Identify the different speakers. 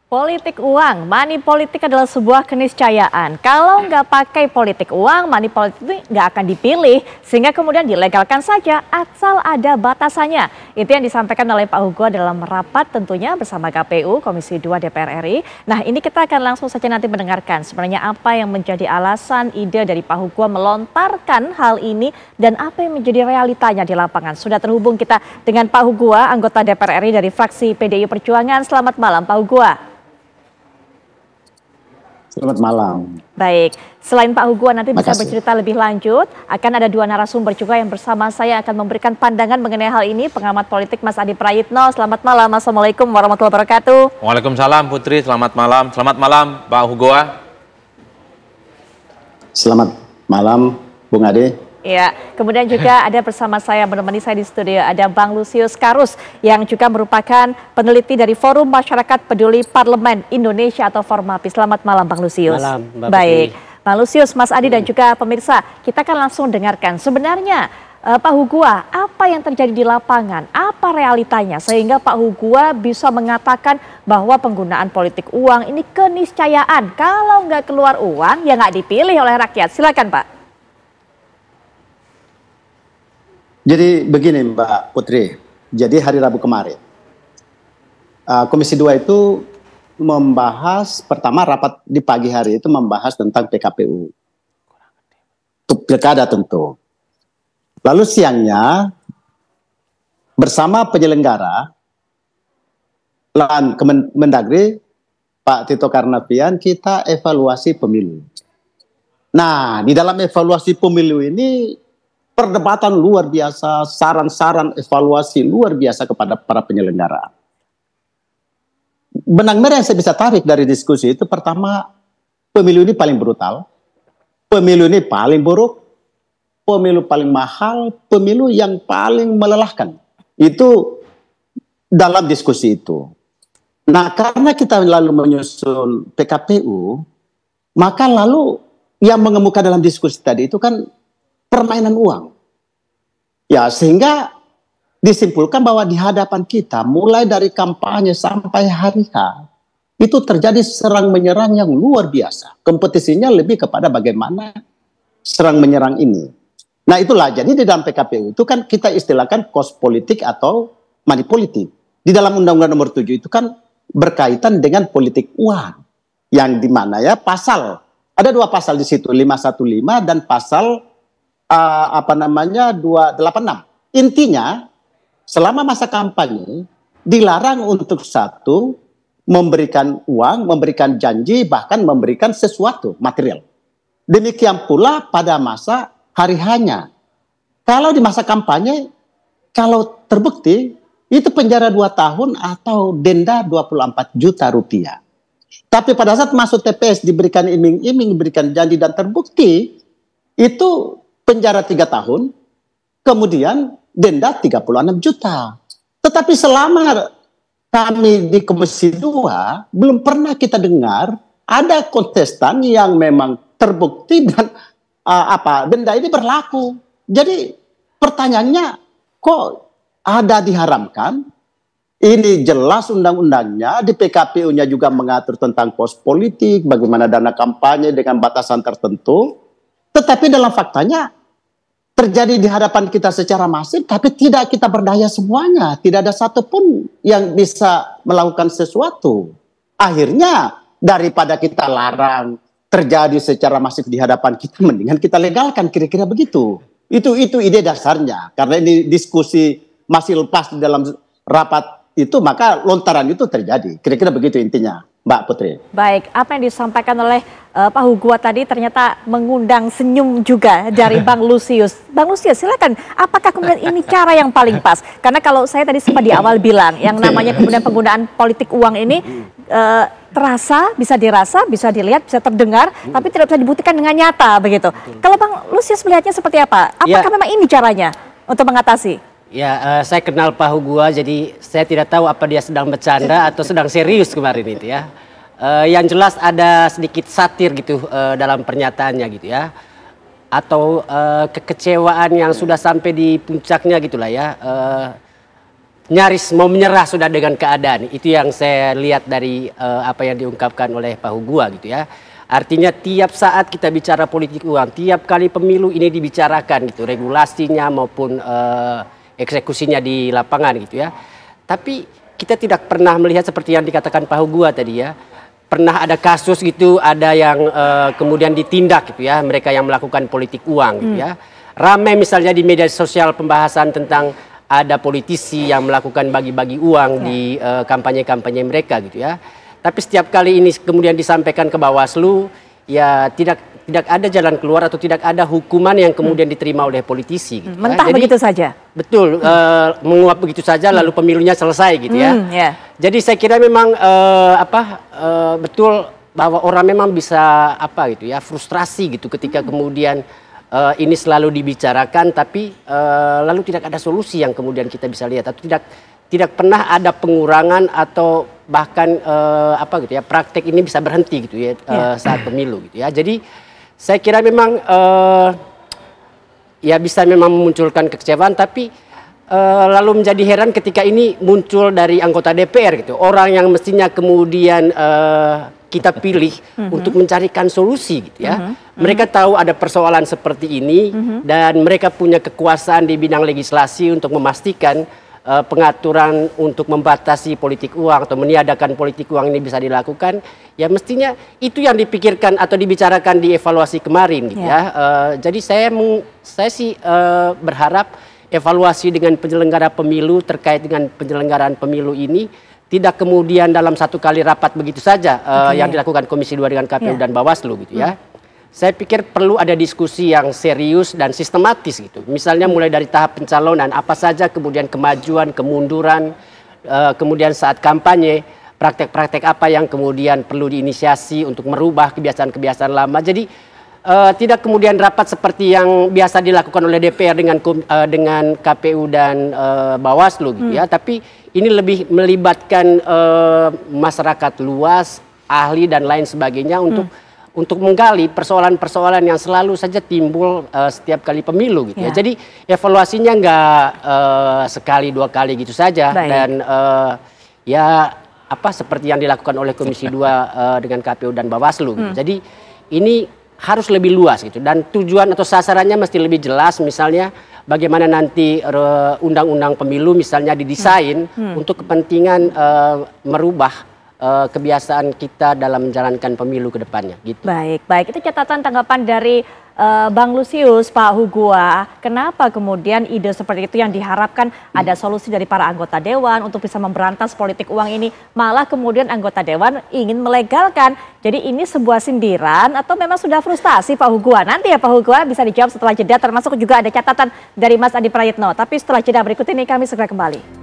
Speaker 1: Politik uang, money politik adalah sebuah keniscayaan. Kalau nggak pakai politik uang, money politik itu nggak akan dipilih. Sehingga kemudian dilegalkan saja asal ada batasannya. Itu yang disampaikan oleh Pak Hugo dalam rapat tentunya bersama KPU, Komisi 2 DPR RI. Nah ini kita akan langsung saja nanti mendengarkan sebenarnya apa yang menjadi alasan ide dari Pak Hugo melontarkan hal ini dan apa yang menjadi realitanya di lapangan. Sudah terhubung kita dengan Pak Hugo, anggota DPR RI dari fraksi PDI Perjuangan. Selamat malam Pak Hugo.
Speaker 2: Selamat malam.
Speaker 1: Baik, selain Pak Hugo nanti bisa bercerita lebih lanjut, akan ada dua narasumber juga yang bersama saya akan memberikan pandangan mengenai hal ini, pengamat politik Mas Adi Prayitno. Selamat malam, Assalamualaikum warahmatullahi wabarakatuh.
Speaker 3: Waalaikumsalam Putri, selamat malam Pak Hugo.
Speaker 2: Selamat malam Bung Ade.
Speaker 1: Ya, kemudian juga ada bersama saya, menemani saya di studio, ada Bang Lusius Karus yang juga merupakan peneliti dari Forum Masyarakat Peduli Parlemen Indonesia atau Formapi. Selamat malam Bang Lusius.
Speaker 4: Malam, Mbak
Speaker 1: Baik,
Speaker 4: Putri.
Speaker 1: Bang Lusius, Mas Adi dan juga pemirsa, kita akan langsung dengarkan. Sebenarnya Pak Hugo, apa yang terjadi di lapangan? Apa realitanya sehingga Pak Hugo bisa mengatakan bahwa penggunaan politik uang ini keniscayaan. Kalau nggak keluar uang, ya nggak dipilih oleh rakyat. Silakan Pak.
Speaker 2: Jadi begini Mbak Putri, jadi hari Rabu kemarin Komisi 2 itu membahas, pertama rapat di pagi hari itu membahas tentang PKPU, untuk pilkada tentu. Lalu siangnya bersama penyelenggara dan Kemendagri Pak Tito Karnavian kita evaluasi pemilu. Nah di dalam evaluasi pemilu ini perdebatan luar biasa, saran-saran evaluasi luar biasa kepada para penyelenggara. Benang merah yang saya bisa tarik dari diskusi itu, pertama, pemilu ini paling brutal, pemilu ini paling buruk, pemilu paling mahal, pemilu yang paling melelahkan. Itu dalam diskusi itu. Nah, karena kita lalu menyusun PKPU, maka lalu yang mengemuka dalam diskusi tadi itu kan permainan uang. Ya, sehingga disimpulkan bahwa di hadapan kita mulai dari kampanye sampai hari H itu terjadi serang menyerang yang luar biasa. Kompetisinya lebih kepada bagaimana serang menyerang ini. Nah, itulah jadi di dalam PKPU itu kan kita istilahkan kos politik atau money politik. Di dalam Undang-Undang Nomor 7 itu kan berkaitan dengan politik uang. Yang dimana ya pasal, ada dua pasal di situ, 515 dan pasal 286. Intinya selama masa kampanye dilarang untuk satu memberikan uang, memberikan janji, bahkan memberikan sesuatu material. Demikian pula pada masa hari hanya. Kalau di masa kampanye, kalau terbukti itu penjara 2 tahun atau denda 24 juta rupiah. Tapi pada saat masuk TPS diberikan iming-iming, diberikan janji dan terbukti, itu penjara 3 tahun, kemudian denda 36 juta. Tetapi selama kami di Komisi 2, belum pernah kita dengar ada kontestan yang memang terbukti dan denda ini berlaku. Jadi pertanyaannya, kok ada diharamkan? Ini jelas undang-undangnya, di PKPU-nya juga mengatur tentang kos politik, bagaimana dana kampanye dengan batasan tertentu. Tetapi dalam faktanya terjadi di hadapan kita secara masif, tapi tidak kita berdaya semuanya. Tidak ada satupun yang bisa melakukan sesuatu. Akhirnya daripada kita larang terjadi secara masif di hadapan kita, mendingan kita legalkan, kira-kira begitu. Itu ide dasarnya. Karena ini diskusi masih lepas di dalam rapat itu, maka lontaran itu terjadi. Kira-kira begitu intinya, Mbak Putri.
Speaker 1: Baik, apa yang disampaikan oleh Pak Hugo tadi ternyata mengundang senyum juga dari Bang Lusius. Bang Lusius, silakan. Apakah kemudian ini cara yang paling pas? Karena kalau saya tadi sempat di awal bilang, yang namanya kemudian penggunaan politik uang ini terasa, bisa dirasa, bisa dilihat, bisa terdengar, tapi tidak bisa dibuktikan dengan nyata, begitu. Kalau Bang Lusius melihatnya seperti apa? Apakah memang ini caranya untuk mengatasi?
Speaker 4: Ya, saya kenal Pak Hugo, jadi saya tidak tahu apa dia sedang bercanda atau sedang serius kemarin itu ya. Yang jelas ada sedikit satir gitu dalam pernyataannya gitu ya. Atau kekecewaan yang sudah sampai di puncaknya gitulah ya. nyaris mau menyerah sudah dengan keadaan. Itu yang saya lihat dari apa yang diungkapkan oleh Pak Hugua gitu ya. Artinya tiap saat kita bicara politik uang, tiap kali pemilu ini dibicarakan gitu, regulasinya maupun eksekusinya di lapangan gitu ya. Tapi kita tidak pernah melihat seperti yang dikatakan Pak Hugua tadi ya. Pernah ada kasus gitu, ada yang kemudian ditindak gitu ya, mereka yang melakukan politik uang gitu ya. Ramai misalnya di media sosial pembahasan tentang ada politisi yang melakukan bagi-bagi uang di kampanye-kampanye mereka gitu ya. Tapi setiap kali ini kemudian disampaikan ke Bawaslu, ya tidak ada jalan keluar atau tidak ada hukuman yang kemudian diterima oleh politisi. Gitu
Speaker 1: mentah
Speaker 4: ya. Jadi,
Speaker 1: begitu saja.
Speaker 4: Betul, menguap begitu saja lalu pemilunya selesai gitu ya.
Speaker 1: Yeah.
Speaker 4: Jadi saya kira memang betul bahwa orang memang bisa gitu ya, frustrasi gitu ketika kemudian ini selalu dibicarakan tapi lalu tidak ada solusi yang kemudian kita bisa lihat atau tidak pernah ada pengurangan atau bahkan gitu ya, praktek ini bisa berhenti gitu ya saat pemilu gitu ya. Jadi saya kira memang ya bisa memang memunculkan kekecewaan, tapi lalu menjadi heran ketika ini muncul dari anggota DPR gitu, orang yang mestinya kemudian kita pilih untuk mencarikan solusi gitu ya. Mereka tahu ada persoalan seperti ini dan mereka punya kekuasaan di bidang legislasi untuk memastikan pengaturan untuk membatasi politik uang atau meniadakan politik uang ini bisa dilakukan, ya mestinya itu yang dipikirkan atau dibicarakan di evaluasi kemarin gitu ya. Jadi saya sih berharap evaluasi dengan penyelenggara pemilu terkait dengan penyelenggaraan pemilu ini tidak kemudian dalam satu kali rapat begitu saja yang dilakukan Komisi 2 dengan KPU dan Bawaslu gitu ya. Saya pikir perlu ada diskusi yang serius dan sistematis gitu. Misalnya mulai dari tahap pencalonan, apa saja kemudian kemajuan, kemunduran, kemudian saat kampanye, praktek-praktek apa yang kemudian perlu diinisiasi untuk merubah kebiasaan-kebiasaan lama. Jadi tidak kemudian rapat seperti yang biasa dilakukan oleh DPR dengan KPU dan Bawaslu gitu ya. Tapi ini lebih melibatkan masyarakat luas, ahli dan lain sebagainya untuk menggali persoalan-persoalan yang selalu saja timbul setiap kali pemilu gitu ya. Jadi evaluasinya nggak sekali dua kali gitu saja. Dan ya seperti yang dilakukan oleh Komisi 2 dengan KPU dan Bawaslu gitu. Jadi ini harus lebih luas gitu, dan tujuan atau sasarannya mesti lebih jelas, misalnya bagaimana nanti undang-undang pemilu misalnya didesain untuk kepentingan merubah kebiasaan kita dalam menjalankan pemilu ke depannya gitu.
Speaker 1: Baik, itu catatan tanggapan dari Bang Lusius, Pak Hugua. Kenapa kemudian ide seperti itu yang diharapkan ada solusi dari para anggota dewan untuk bisa memberantas politik uang ini, malah kemudian anggota dewan ingin melegalkan. Jadi ini sebuah sindiran atau memang sudah frustasi Pak Hugua? Nanti ya Pak Hugua bisa dijawab setelah jeda, termasuk juga ada catatan dari Mas Adi Prayitno. Tapi setelah jeda berikut ini kami segera kembali.